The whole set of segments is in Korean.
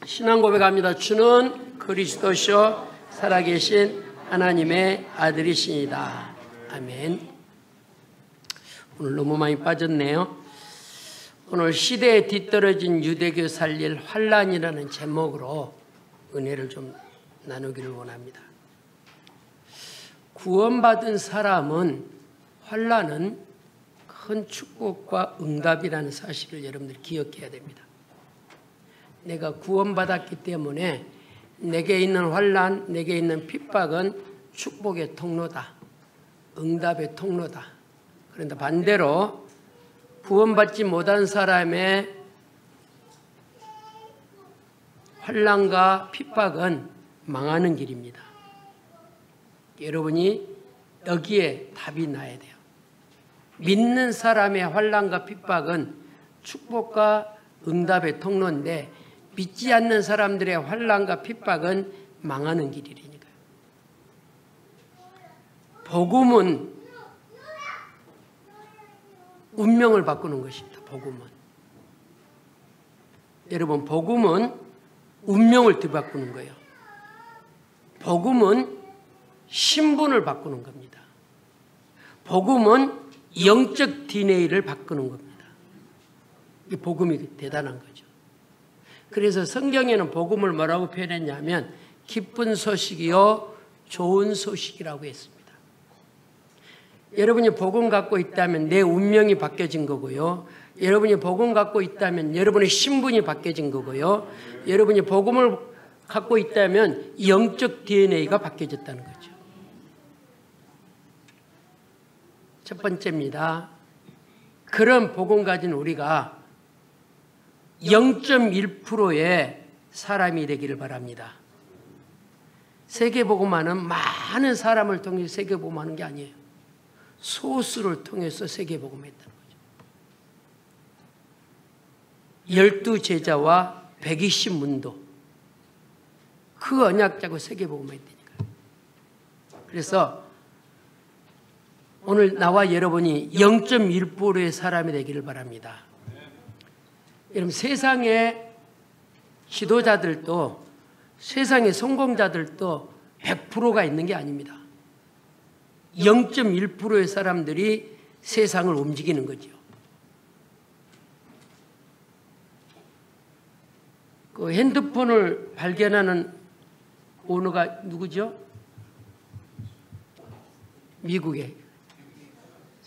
신앙 고백합니다. 주는 그리스도시요 살아계신 하나님의 아들이시니다. 아멘. 오늘 너무 많이 빠졌네요. 오늘 시대에 뒤떨어진 유대교 살릴 환란이라는 제목으로 은혜를 좀 나누기를 원합니다. 구원받은 사람은 환란은 큰 축복과 응답이라는 사실을 여러분들 기억해야 됩니다. 내가 구원받았기 때문에 내게 있는 환란, 내게 있는 핍박은 축복의 통로다. 응답의 통로다. 그런데 반대로 구원받지 못한 사람의 환란과 핍박은 망하는 길입니다. 여러분이 여기에 답이 나야 돼요. 믿는 사람의 환란과 핍박은 축복과 응답의 통로인데 믿지 않는 사람들의 환란과 핍박은 망하는 길이니까요. 복음은 운명을 바꾸는 것입니다. 복음은. 여러분, 복음은 운명을 뒤바꾸는 거예요. 복음은 신분을 바꾸는 겁니다. 복음은 영적 DNA를 바꾸는 겁니다. 이 복음이 대단한 거죠. 그래서 성경에는 복음을 뭐라고 표현했냐면 기쁜 소식이요 좋은 소식이라고 했습니다. 여러분이 복음 갖고 있다면 내 운명이 바뀌어진 거고요. 여러분이 복음 갖고 있다면 여러분의 신분이 바뀌어진 거고요. 여러분이 복음을 갖고 있다면 영적 DNA가 바뀌어졌다는 거죠. 첫 번째입니다. 그런 복음 가진 우리가 0.1%의 사람이 되기를 바랍니다. 세계복음화는 많은 사람을 통해 세계복음하는 게 아니에요. 소수를 통해서 세계복음했다는 거죠. 12제자와 120문도 그 언약자고 세계복음했다니까요. 그래서 오늘 나와 여러분이 0.1%의 사람이 되기를 바랍니다. 여러분, 세상의 지도자들도 세상의 성공자들도 100%가 있는 게 아닙니다. 0.1%의 사람들이 세상을 움직이는 거죠. 그 핸드폰을 발견하는 오너가 누구죠? 미국의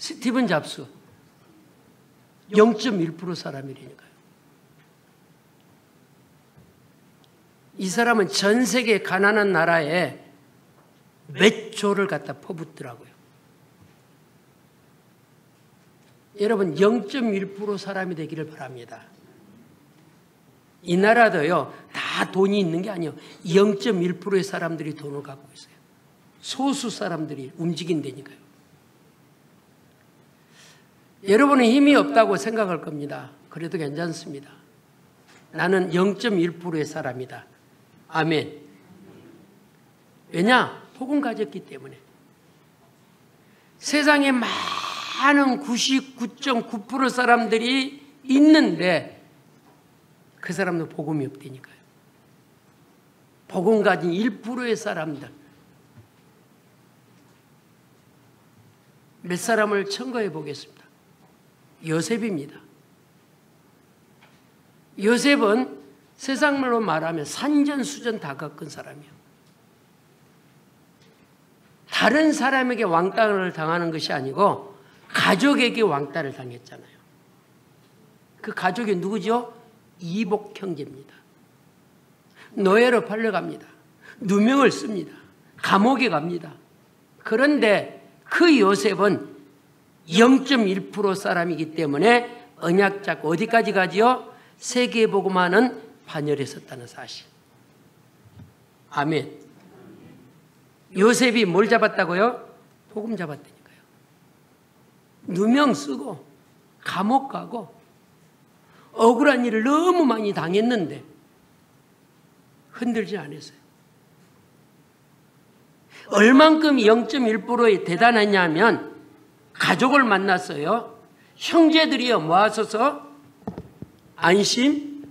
스티븐 잡스. 0.1% 사람이라니까요. 이 사람은 전 세계 가난한 나라에 몇 조를 갖다 퍼붓더라고요. 여러분, 0.1% 사람이 되기를 바랍니다. 이 나라도요, 다 돈이 있는 게 아니에요. 0.1%의 사람들이 돈을 갖고 있어요. 소수 사람들이 움직인다니까요. 여러분은 힘이 없다고 생각할 겁니다. 그래도 괜찮습니다. 나는 0.1%의 사람이다. 아멘. 왜냐? 복음 가졌기 때문에. 세상에 많은 99.9% 사람들이 있는데 그 사람도 복음이 없다니까요. 복음 가진 1%의 사람들. 몇 사람을 첨가해 보겠습니다. 요셉입니다. 요셉은 세상 말로 말하면 산전수전 다 겪은 사람이에요. 다른 사람에게 왕따를 당하는 것이 아니고 가족에게 왕따를 당했잖아요. 그 가족이 누구죠? 이복 형제입니다. 노예로 팔려갑니다. 누명을 씁니다. 감옥에 갑니다. 그런데 그 요셉은 0.1% 사람이기 때문에 언약자고 어디까지 가지요? 세계복음화는 반열에 섰다는 사실. 아멘. 요셉이 뭘 잡았다고요? 복음 잡았다니까요. 누명 쓰고 감옥 가고 억울한 일을 너무 많이 당했는데 흔들지 않았어요. 얼만큼 0.1%에 대단했냐면 가족을 만났어요. 형제들이요 모아서서 안심하소서.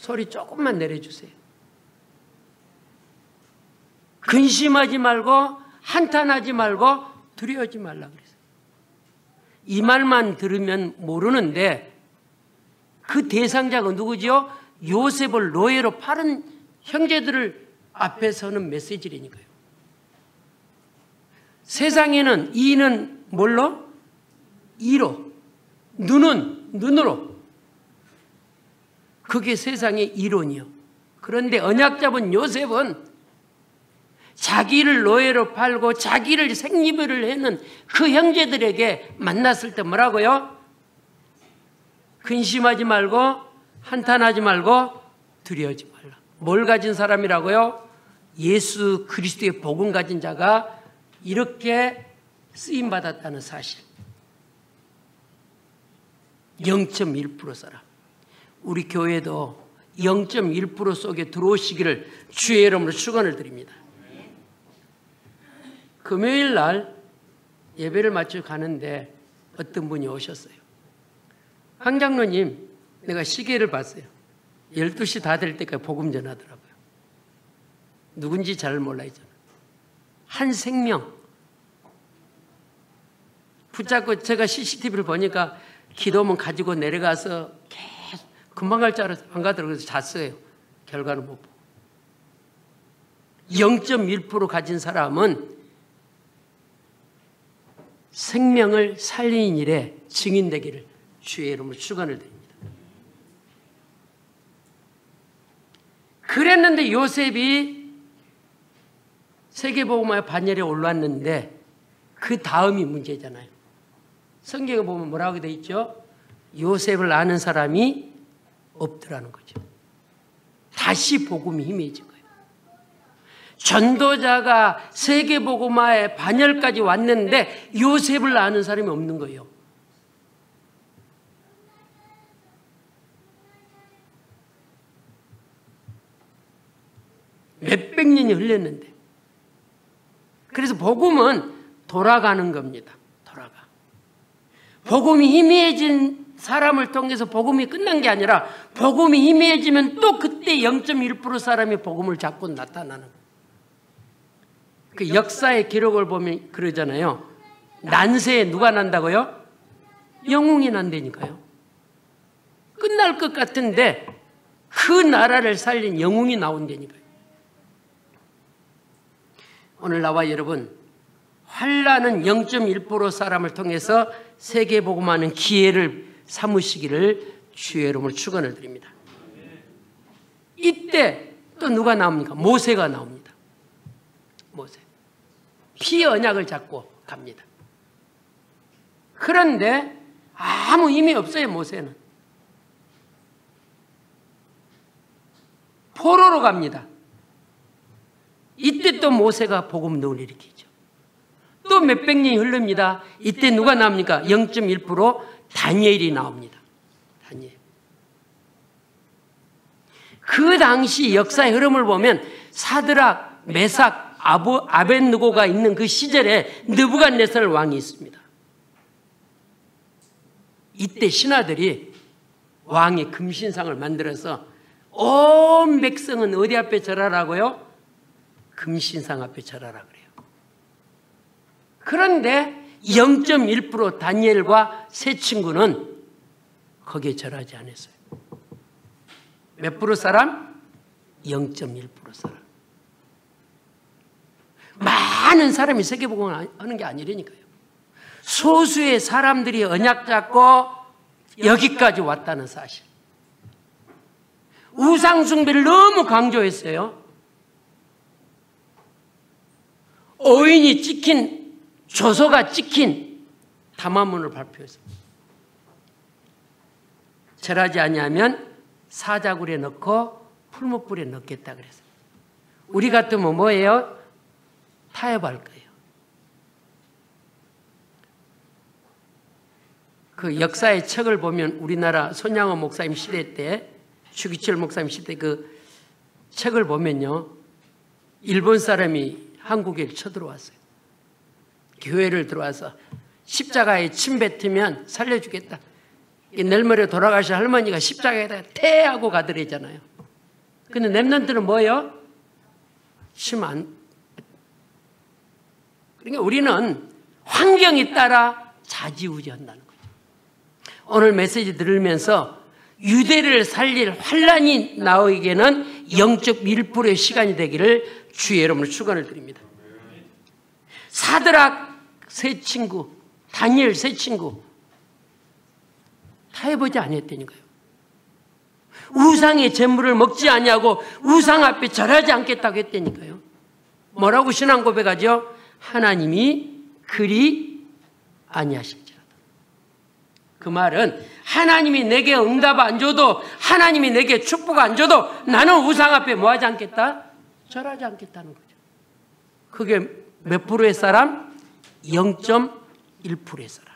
소리 조금만 내려주세요. 근심하지 말고 한탄하지 말고 두려워하지 말라 그랬어요. 이 말만 들으면 모르는데 그 대상자가 누구지요? 요셉을 노예로 팔은 형제들을 앞에 서는 메시지라니까요. 세상에는 이는 뭘로? 이로. 눈은 눈으로. 그게 세상의 이론이요. 그런데 언약 잡은 요셉은 자기를 노예로 팔고 자기를 생리별을 해는 그 형제들에게 만났을 때 뭐라고요? 근심하지 말고 한탄하지 말고 두려워하지 말라. 뭘 가진 사람이라고요? 예수 그리스도의 복음 가진 자가 이렇게 쓰임받았다는 사실. 0.1% 사람. 우리 교회도 0.1% 속에 들어오시기를 주의 이름으로 축원을 드립니다. 금요일 날 예배를 마치고 가는데 어떤 분이 오셨어요. 황 장로님, 내가 시계를 봤어요. 12시 다 될 때까지 복음 전하더라고요. 누군지 잘 몰라요. 한 생명. 붙잡고 제가 CCTV를 보니까 기도문 가지고 내려가서 계속 금방 갈 줄 알아서 안 가더라고요. 그래서 잤어요. 결과는 못 보고. 0.1% 가진 사람은 생명을 살리는 일에 증인되기를 주의 이름으로 축원을 드립니다. 그랬는데 요셉이 세계복음화의 반열에 올랐는데 그 다음이 문제잖아요. 성경에 보면 뭐라고 되어 있죠? 요셉을 아는 사람이 없더라는 거죠. 다시 복음이 희미해진 거예요. 전도자가 세계복음화의 반열까지 왔는데 요셉을 아는 사람이 없는 거예요. 몇백 년이 흘렀는데. 그래서 복음은 돌아가는 겁니다. 돌아가. 복음이 희미해진 사람을 통해서 복음이 끝난 게 아니라 복음이 희미해지면 또 그때 0.1% 사람이 복음을 잡고 나타나는 거예요. 그 역사의 기록을 보면 그러잖아요. 난세에 누가 난다고요? 영웅이 난다니까요. 끝날 것 같은데 그 나라를 살린 영웅이 나온다니까요. 오늘 나와 여러분, 환난은 0.1% 사람을 통해서 세계복음하는 기회를 삼으시기를 주의 이름으로 축원을 드립니다. 이때 또 누가 나옵니까? 모세가 나옵니다. 모세. 피 언약을 잡고 갑니다. 그런데 아무 힘이 없어요. 모세는. 포로로 갑니다. 이때 또 모세가 복음 노을 일으키죠. 또 몇백 년이 흐릅니다. 이때 누가 나옵니까? 0.1% 다니엘이 나옵니다. 다니엘. 그 당시 역사의 흐름을 보면 사드락, 메삭, 아벤느고가 있는 그 시절에 느부갓네살 왕이 있습니다. 이때 신하들이 왕의 금신상을 만들어서 온 백성은 어디 앞에 절하라고요? 금신상 앞에 절하라 그래요. 그런데 0.1% 다니엘과 세 친구는 거기에 절하지 않았어요. 몇 프로 사람? 0.1% 사람. 많은 사람이 세계복음을 하는 게 아니라니까요. 소수의 사람들이 언약 잡고 여기까지 왔다는 사실. 우상숭배를 너무 강조했어요. 어인이 찍힌, 조서가 찍힌 담화문을 발표했습니다. 절하지 아니하면 사자굴에 넣고 풀무불에 넣겠다 그랬어요. 우리 같으면 뭐예요? 타협할 거예요. 그 역사의 책을 보면 우리나라 손양호 목사님 시대 때, 추기철 목사님 시대 그 책을 보면요, 일본 사람이 한국에 쳐들어왔어요. 교회를 들어와서 십자가에 침 뱉으면 살려주겠다. 내일모레 돌아가신 할머니가 십자가에다가 태하고 가더래잖아요. 근데 렘넌트는 뭐예요? 그러니까 우리는 환경에 따라 좌지우지한다는 거죠. 오늘 메시지 들으면서 유대를 살릴 환란이 나에게는 0.1%의 시간이 되기를 주의 이름으로 축원을 드립니다. 사드락 세 친구, 다니엘 세 친구 타협하지 아니했다니까요. 우상의 재물을 먹지 아니하고 우상 앞에 절하지 않겠다고 했다니까요. 뭐라고 신앙 고백하죠? 하나님이 그리 아니하실지라도. 그 말은 하나님이 내게 응답 안 줘도, 하나님이 내게 축복 안 줘도 나는 우상 앞에 뭐 하지 않겠다? 절하지 않겠다는 거죠. 그게 몇 프로의 사람? 0.1%의 사람.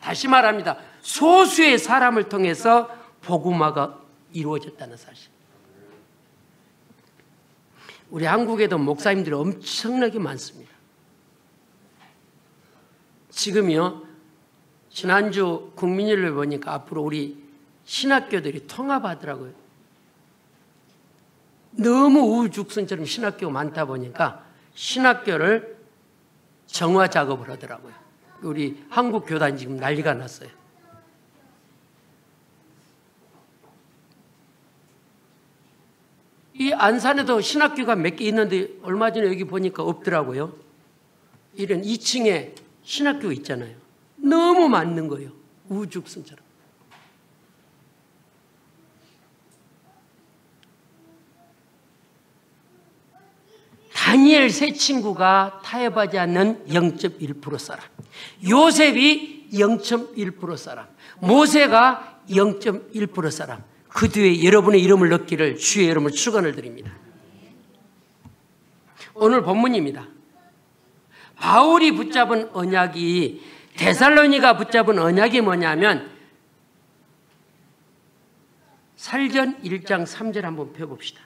다시 말합니다. 소수의 사람을 통해서 복음화가 이루어졌다는 사실. 우리 한국에도 목사님들이 엄청나게 많습니다. 지금요, 지난주 국민일보를 보니까 앞으로 우리 신학교들이 통합하더라고요. 너무 우후죽순처럼 신학교가 많다 보니까 신학교를 정화 작업을 하더라고요. 우리 한국 교단이 지금 난리가 났어요. 이 안산에도 신학교가 몇 개 있는데 얼마 전에 여기 보니까 없더라고요. 이런 2층에 신학교 있잖아요. 너무 많는 거예요. 우죽순처럼. 다니엘 세 친구가 타협하지 않는 0.1% 사람. 요셉이 0.1% 사람. 모세가 0.1% 사람. 그 뒤에 여러분의 이름을 넣기를 주의 이름으로 축원을 드립니다. 오늘 본문입니다. 바울이 붙잡은 언약이, 데살로니가 붙잡은 언약이 뭐냐면 살전 1장 3절 한번 펴봅시다.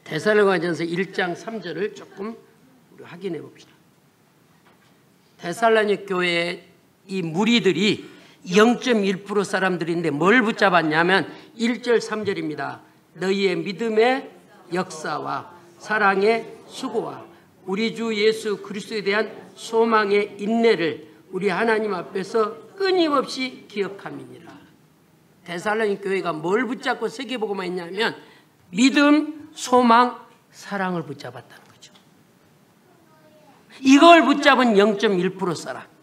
데살로니가전서 1장 3절을 조금 우리 확인해 봅시다. 데살로니 교회의 이 무리들이 0.1% 사람들인데 뭘 붙잡았냐면 1절 3절입니다. 너희의 믿음의 역사와 사랑의 수고와 우리 주 예수 그리스도에 대한 소망의 인내를 우리 하나님 앞에서 끊임없이 기억함이니라. 데살로니 교회가 뭘 붙잡고 세계복음만 했냐면 믿음, 소망, 사랑을 붙잡았다는 거죠. 이걸 붙잡은 0.1% 사람.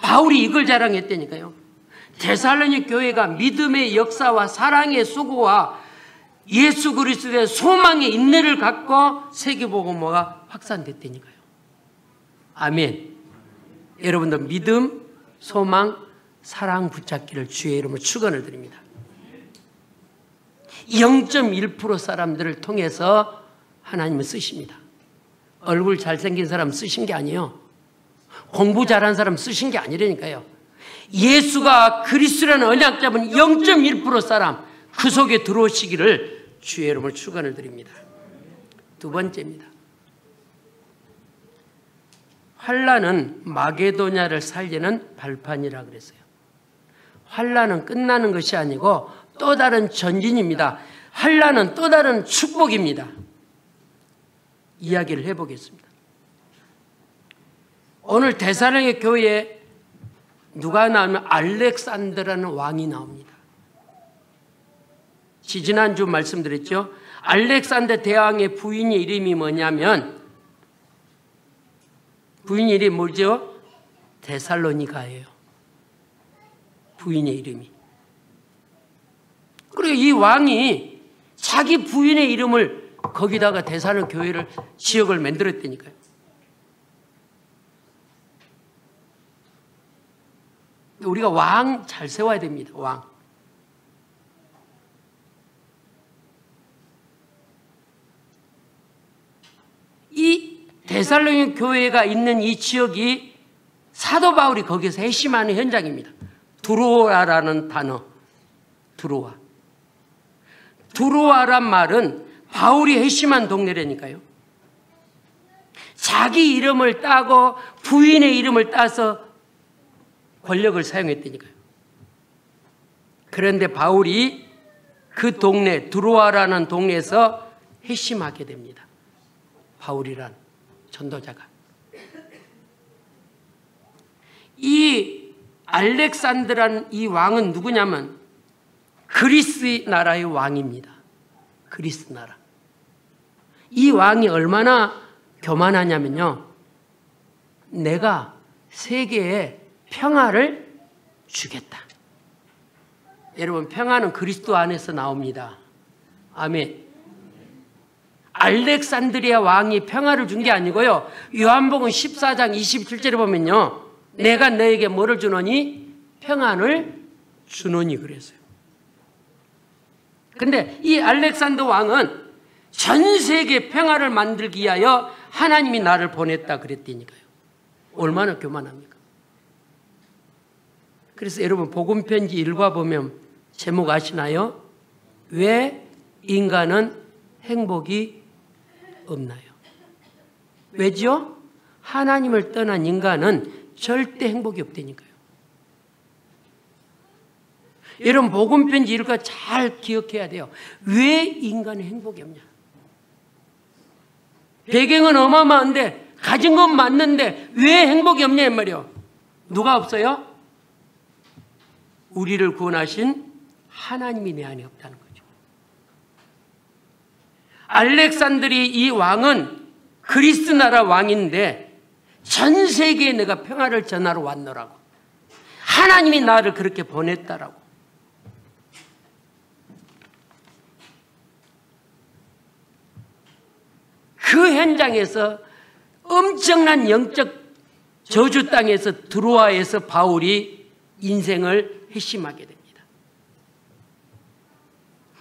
바울이 이걸 자랑했다니까요. 데살로니 교회가 믿음의 역사와 사랑의 수고와 예수 그리스도의 소망의 인내를 갖고 세계복음화가 확산됐다니까요. 아멘. 여러분들 믿음, 소망, 사랑 붙잡기를 주의 이름으로 축원을 드립니다. 0.1% 사람들을 통해서 하나님은 쓰십니다. 얼굴 잘생긴 사람 쓰신 게 아니에요. 공부 잘한 사람 쓰신 게 아니라니까요. 예수가 그리스도라는 언약 잡은 0.1% 사람, 그 속에 들어오시기를 주의 이름으로 축원을 드립니다. 두 번째입니다. 환난은 마게도냐를 살리는 발판이라 그랬어요. 환난은 끝나는 것이 아니고 또 다른 전진입니다. 환난은 또 다른 축복입니다. 이야기를 해보겠습니다. 오늘 데살로니가 교회에 누가 나오면 알렉산더라는 왕이 나옵니다. 지지난주 말씀드렸죠. 알렉산더 대왕의 부인의 이름이 뭐냐면 부인의 이름이 뭐죠? 데살로니가예요. 부인의 이름이. 그리고 이 왕이 자기 부인의 이름을 거기다가 데살로니가 교회를 지역을 만들었다니까요. 우리가 왕 잘 세워야 됩니다. 왕. 이 데살로니가 교회가 있는 이 지역이 사도 바울이 거기서 회심하는 현장입니다. 두로아라는 단어. 두로아. 두로아란 말은 바울이 회심한 동네라니까요. 자기 이름을 따고 부인의 이름을 따서 권력을 사용했다니까요. 그런데 바울이 그 동네 드로아라는 동네에서 회심하게 됩니다. 바울이란 전도자가. 이 알렉산드라는 이 왕은 누구냐면 그리스 나라의 왕입니다. 그리스 나라. 이 왕이 얼마나 교만하냐면요, 내가 세계에 평화를 주겠다. 여러분, 평화는 그리스도 안에서 나옵니다. 아멘. 알렉산드리아 왕이 평화를 준 게 아니고요, 요한복음 14장 27절에 보면요, 내가 너에게 뭐를 주노니? 평안을 주노니 그랬어요. 근데 이 알렉산더 왕은 전 세계 평화를 만들기 위하여 하나님이 나를 보냈다 그랬다니까요. 얼마나 교만합니까? 그래서 여러분, 복음편지 읽어보면 제목 아시나요? 왜 인간은 행복이 없나요? 왜죠? 하나님을 떠난 인간은 절대 행복이 없다니까요. 여러분, 복음편지 읽고 잘 기억해야 돼요. 왜 인간은 행복이 없냐? 배경은 어마어마한데, 가진 건 맞는데 왜 행복이 없냐 이 말이요. 누가 없어요? 우리를 구원하신 하나님이 내 안에 없다는 거죠. 알렉산드리 이 왕은 그리스 나라 왕인데 전 세계에 내가 평화를 전하러 왔노라고. 하나님이 나를 그렇게 보냈다라고. 그 현장에서 엄청난 영적 저주 땅에서 드로아에서 바울이 인생을 회심하게 됩니다.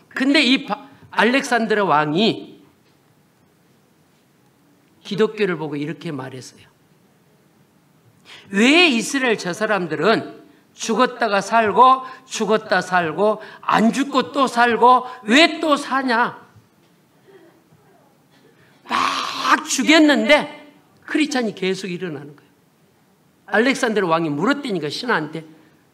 근데 이 알렉산드라 왕이 기독교를 보고 이렇게 말했어요. 왜 이스라엘 저 사람들은 죽었다가 살고 죽었다 살고 안 죽고 또 살고 왜 또 사냐? 막 죽였는데 크리스찬이 계속 일어나는 거예요. 알렉산드로 왕이 물었다니까 신하한테,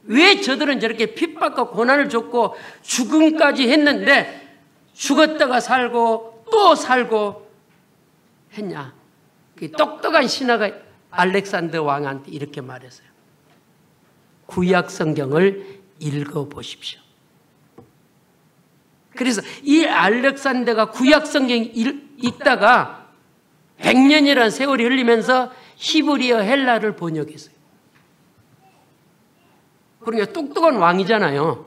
왜 저들은 저렇게 핍박과 고난을 줬고 죽음까지 했는데 죽었다가 살고 또 살고 했냐? 그 똑똑한 신하가 알렉산더 왕한테 이렇게 말했어요. 구약 성경을 읽어보십시오. 그래서 이 알렉산더가 구약 성경 읽다가 100년이라는 세월이 흘리면서 히브리어 헬라를 번역했어요. 그러니까 똑똑한 왕이잖아요.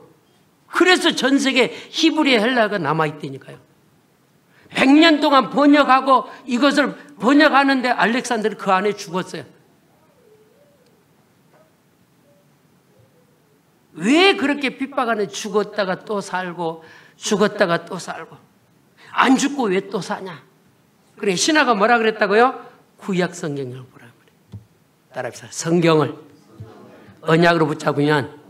그래서 전 세계 히브리어 헬라가 남아있다니까요. 100년 동안 번역하고 이것을 번역하는데 알렉산더는 그 안에 죽었어요. 왜 그렇게 핍박하는, 죽었다가 또 살고 죽었다가 또 살고 안 죽고 왜 또 사냐? 그래, 신하가 뭐라 그랬다고요? 구약 성경을 보라 그래. 따라합시다. 성경을 언약으로 붙잡으면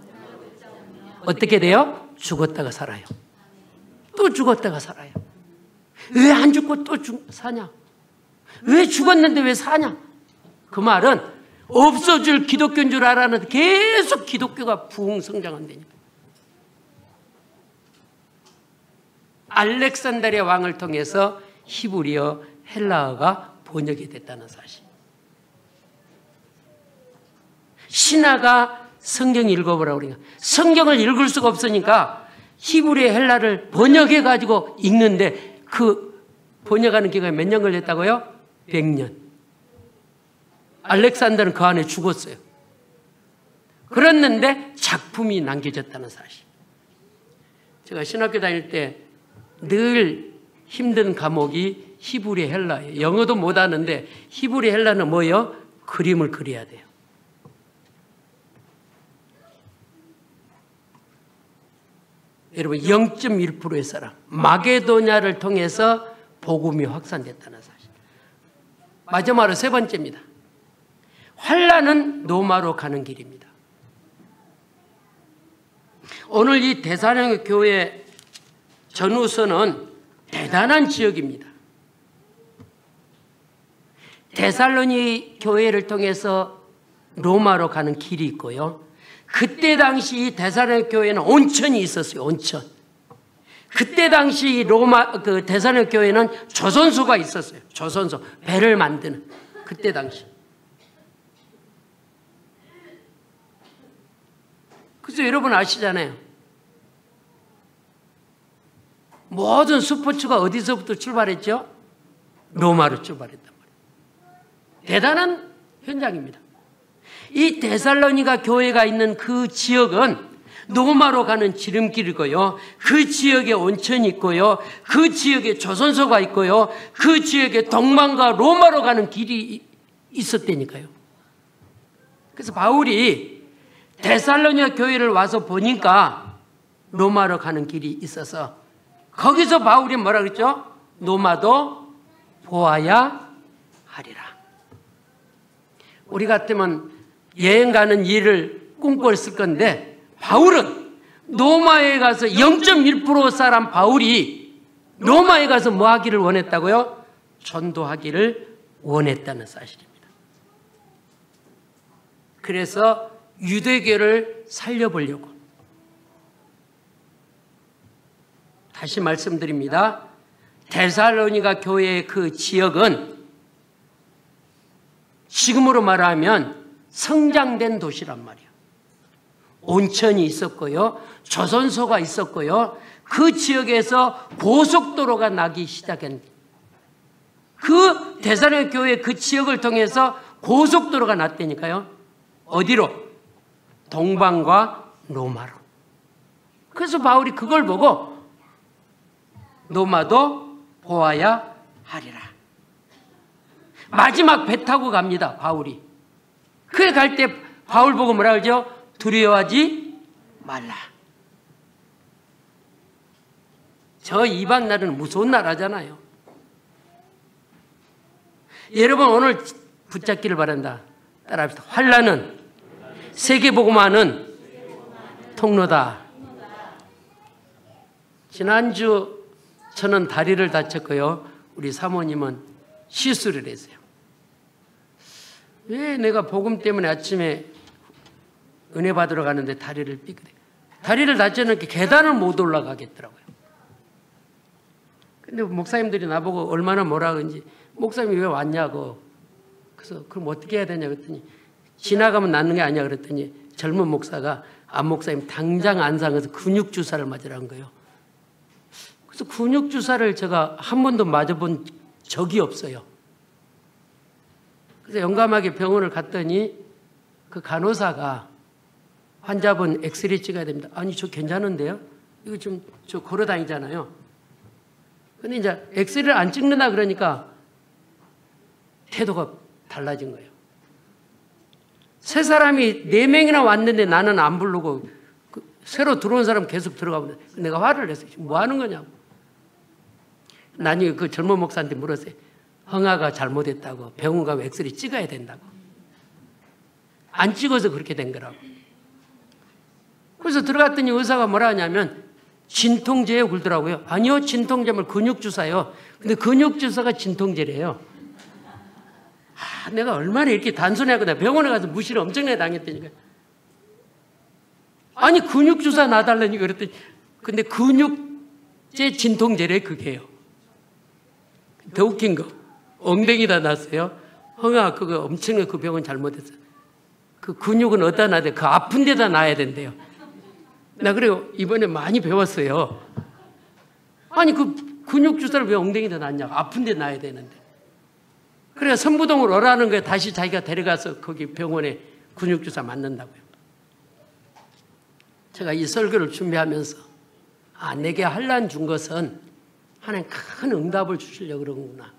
어떻게 돼요? 죽었다가 살아요. 또 죽었다가 살아요. 왜 안 죽고 또 사냐? 왜 죽었는데 왜 사냐? 그 말은 없어질 기독교인 줄 알았는데 계속 기독교가 부흥 성장한다니까. 알렉산드리아 왕을 통해서 히브리어 헬라어가 번역이 됐다는 사실. 신하가 성경 읽어보라고 그러니까 성경을 읽을 수가 없으니까 히브리어 헬라를 번역해 가지고 읽는데 그 번역하는 기간이 몇 년 걸렸다고요? 100년. 알렉산더는 그 안에 죽었어요. 그랬는데 작품이 남겨졌다는 사실. 제가 신학교 다닐 때 늘 힘든 과목이 히브리 헬라예요. 영어도 못하는데 히브리 헬라는 뭐예요? 그림을 그려야 돼요. 여러분, 0.1%의 사람, 마게도냐를 통해서 복음이 확산됐다는 사실. 마지막으로 세 번째입니다. 환난은 로마로 가는 길입니다. 오늘 이 데살로니가 교회 전후서는 대단한 지역입니다. 데살로니 교회를 통해서 로마로 가는 길이 있고요. 그때 당시 이 데살로니가 교회는 온천이 있었어요. 온천. 그때 당시 로마 데살로니가 교회는 조선소가 있었어요. 조선소, 배를 만드는 그때 당시. 그래서 여러분 아시잖아요. 모든 스포츠가 어디서부터 출발했죠? 로마로 출발했단 말이에요. 대단한 현장입니다. 이 데살로니가 교회가 있는 그 지역은 로마로 가는 지름길이고요. 그 지역에 온천이 있고요. 그 지역에 조선소가 있고요. 그 지역에 동방과 로마로 가는 길이 있었다니까요. 그래서 바울이 데살로니가 교회를 와서 보니까 로마로 가는 길이 있어서 거기서 바울이 뭐라 그랬죠? 로마도 보아야 하리라. 우리 같으면 여행 가는 일을 꿈꿨을 건데 바울은 로마에 가서 0.1% 사람 바울이 로마에 가서 뭐 하기를 원했다고요? 전도하기를 원했다는 사실입니다. 그래서 유대교를 살려보려고. 다시 말씀드립니다. 데살로니가 교회의 그 지역은 지금으로 말하면 성장된 도시란 말이에요. 온천이 있었고요. 조선소가 있었고요. 그 지역에서 고속도로가 나기 시작한 그 데살로니가 교회 그 지역을 통해서 고속도로가 났다니까요. 어디로? 동방과 로마로. 그래서 바울이 그걸 보고 로마도 보아야 하리라. 마지막 배 타고 갑니다. 바울이. 그에 갈 때 바울 보고 뭐라 그러죠? 두려워하지 말라. 저 이방 나라는 무서운 나라잖아요. 여러분 오늘 붙잡기를 바란다. 따라합시다. 환난은 세계복음화는 통로다. 지난주 저는 다리를 다쳤고요. 우리 사모님은 시술을 했어요. 왜 내가 복음 때문에 아침에 은혜 받으러 가는데 다리를 삐그래. 다리를 다쳤는데 계단을 못 올라가겠더라고요. 근데 목사님들이 나보고 얼마나 뭐라 그런지 목사님이 왜 왔냐고. 그래서 그럼 어떻게 해야 되냐 그랬더니 지나가면 낫는 게 아니야 그랬더니 젊은 목사가 안 목사님 당장 안상에서 근육 주사를 맞으라는 거예요. 그래서 근육 주사를 제가 한 번도 맞아본 적이 없어요. 그래서 용감하게 병원을 갔더니 그 간호사가 환자분 엑스레이 찍어야 됩니다. 아니 저 괜찮은데요? 이거 지금 저 걸어 다니잖아요. 근데 이제 엑스레이를 안 찍는다 그러니까 태도가 달라진 거예요. 세 사람이 4명이나 왔는데 나는 안 부르고 새로 들어온 사람 계속 들어가면 내가 화를 냈어요. 뭐 하는 거냐고. 나중에 그 젊은 목사한테 물었어요. 흥아가 잘못했다고. 병원 가면 엑스레이 찍어야 된다고. 안 찍어서 그렇게 된 거라고. 그래서 들어갔더니 의사가 뭐라 하냐면 진통제에 굴더라고요. 아니요, 진통제면 근육주사요. 근데 근육주사가 진통제래요. 내가 얼마나 이렇게 단순하고 내가 병원에 가서 무시를 엄청나게 당했다니까. 아니 근육주사 놔달라니 그랬더니 근데 근육제 진통제래 그게요. 더 웃긴 거 엉덩이다 났어요. 흥아 그거 엄청나게 그 병원 잘못했어. 그 근육은 어디다 놔야 돼? 그 아픈 데다 놔야 된대요. 나 그래요. 이번에 많이 배웠어요. 아니 그 근육주사를 왜 엉덩이다 놨냐고. 아픈 데 놔야 되는데. 그래야 선부동을 오라는 거에 다시 자기가 데려가서 거기 병원에 근육주사 맞는다고요. 제가 이 설교를 준비하면서 내게 환난 준 것은 하나님 큰 응답을 주시려고 그러는구나.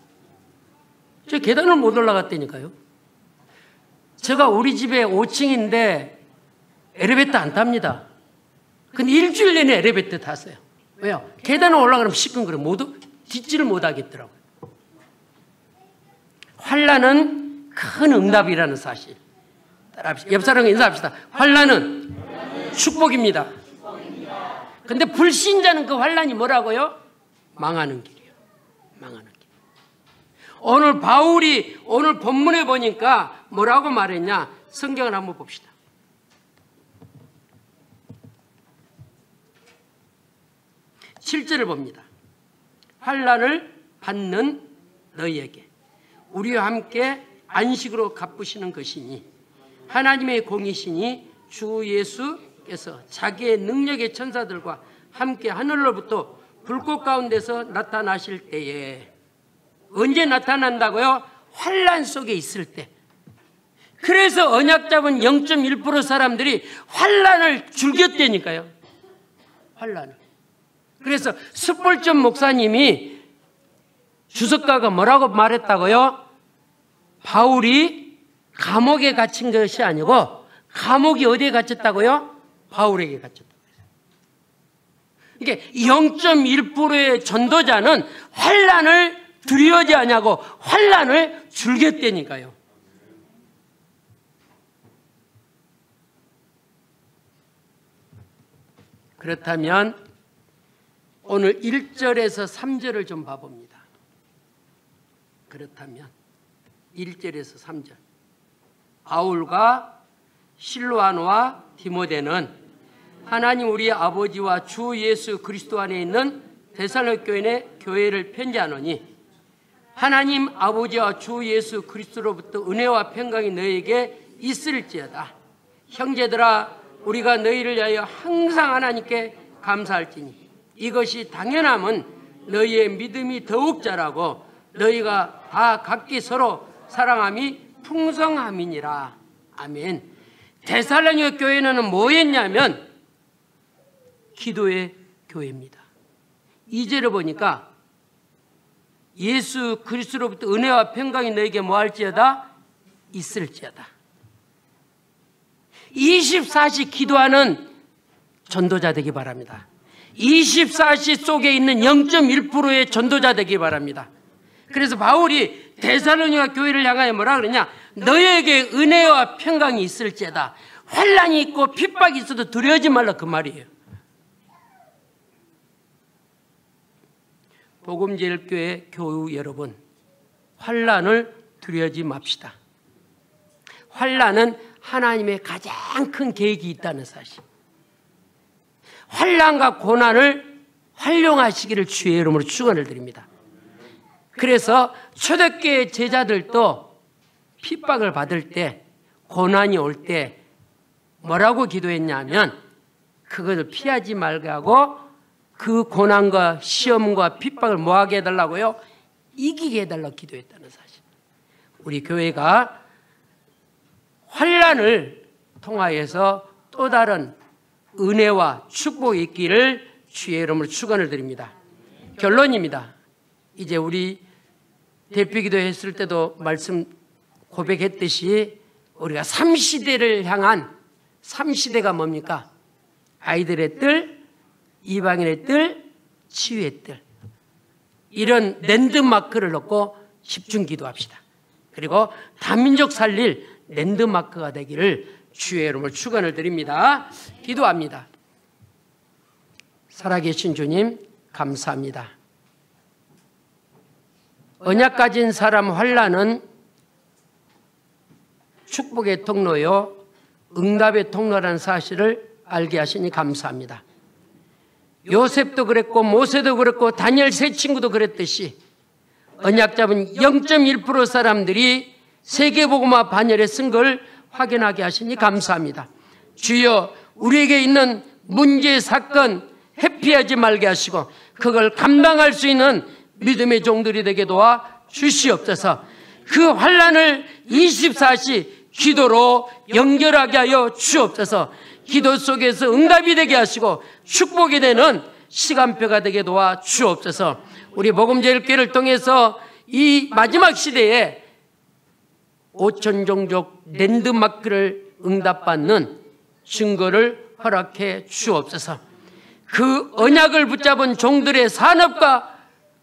저 계단을 못 올라갔다니까요. 제가 우리 집에 5층인데 엘리베이터 안 탑니다. 근데 일주일 내내 엘리베이터 탔어요. 왜요? 계단을 올라가면 시큰거려. 딛지를 못하겠더라고요. 환난은 큰 응답이라는 사실. 따라합시다. 옆 사람과 인사합시다. 환난은 축복입니다. 근데 불신자는 그 환난이 뭐라고요? 망하는 길이에요. 망하는 길. 오늘 바울이 오늘 본문에 보니까 뭐라고 말했냐? 성경을 한번 봅시다. 7절을 봅니다. 환난을 받는 너희에게 우리와 함께 안식으로 갚으시는 것이니 하나님의 공이시니 주 예수께서 자기의 능력의 천사들과 함께 하늘로부터 불꽃 가운데서 나타나실 때에, 언제 나타난다고요? 환난 속에 있을 때. 그래서 언약 잡은 0.1% 사람들이 환난을 즐겼다니까요. 환난을. 그래서 스폴전 목사님이 주석가가 뭐라고 말했다고요? 바울이 감옥에 갇힌 것이 아니고 감옥이 어디에 갇혔다고요? 바울에게 갇혔다고 해요. 이게 0.1%의 전도자는 환난을 두려워하지 아니하고 환난을 즐겼다니까요. 그렇다면 오늘 1절에서 3절을 좀 봐봅니다. 그렇다면 1절에서 3절, 바울과 실로아노와 디모데는 하나님 우리 아버지와 주 예수 그리스도 안에 있는 데살로니가 교회를 편지하노니 하나님 아버지와 주 예수 그리스도로부터 은혜와 평강이 너희에게 있을지어다. 형제들아, 우리가 너희를 위하여 항상 하나님께 감사할지니 이것이 당연함은 너희의 믿음이 더욱 자라고 너희가 다 각기 서로 사랑함이 풍성함이니라. 아멘. 데살로니가 교회는 뭐였냐면 기도의 교회입니다. 2절을 보니까 예수 그리스도로부터 은혜와 평강이 너에게 뭐할지어다? 있을지어다. 24시 기도하는 전도자 되기 바랍니다. 24시 속에 있는 0.1%의 전도자 되기 바랍니다. 그래서 바울이 데살로니가 교회를 향하여 뭐라 그러냐? 너에게 은혜와 평강이 있을지어다. 환난이 있고 핍박이 있어도 두려워하지 말라, 그 말이에요. 복음제일교회 교우 여러분, 환난을 두려워하지 맙시다. 환난은 하나님의 가장 큰 계획이 있다는 사실. 환난과 고난을 활용하시기를 주의 이름으로 축원을 드립니다. 그래서 초대교회 제자들도 핍박을 받을 때, 고난이 올 때 뭐라고 기도했냐면 그것을 피하지 말게 하고 그 고난과 시험과 핍박을 뭐하게 해달라고요? 이기게 해달라고 기도했다는 사실. 우리 교회가 환난을 통하여서 또 다른 은혜와 축복이 있기를 주의 이름으로 축원을 드립니다. 결론입니다. 이제 우리 대표기도 했을 때도 말씀 고백했듯이 우리가 3시대를 향한 3시대가 뭡니까? 아이들의 뜰, 이방인의 뜰, 치유의 뜰. 이런 랜드마크를 놓고 집중 기도합시다. 그리고 다민족 살릴 랜드마크가 되기를 주의 이름으로 축원을 드립니다. 기도합니다. 살아계신 주님 감사합니다. 언약 가진 사람 환난은 축복의 통로요 응답의 통로라는 사실을 알게 하시니 감사합니다. 요셉도 그랬고 모세도 그랬고 다니엘 세 친구도 그랬듯이 언약 잡은 0.1% 사람들이 세계복음화 반열에 쓴 걸 확인하게 하시니 감사합니다. 주여, 우리에게 있는 문제, 사건 회피하지 말게 하시고 그걸 감당할 수 있는 믿음의 종들이 되게 도와 주시옵소서. 그 환난을 24시 기도로 연결하게 하여 주옵소서. 기도 속에서 응답이 되게 하시고 축복이 되는 시간표가 되게 도와 주옵소서. 우리 복음제일교회를 통해서 이 마지막 시대에 5천종족 랜드마크를 응답받는 증거를 허락해 주옵소서. 그 언약을 붙잡은 종들의 산업과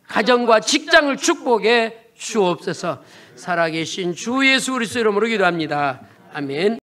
가정과 직장을 축복해 주옵소서. 살아계신 주 예수 그리스도 이름으로 기도합니다. 아멘.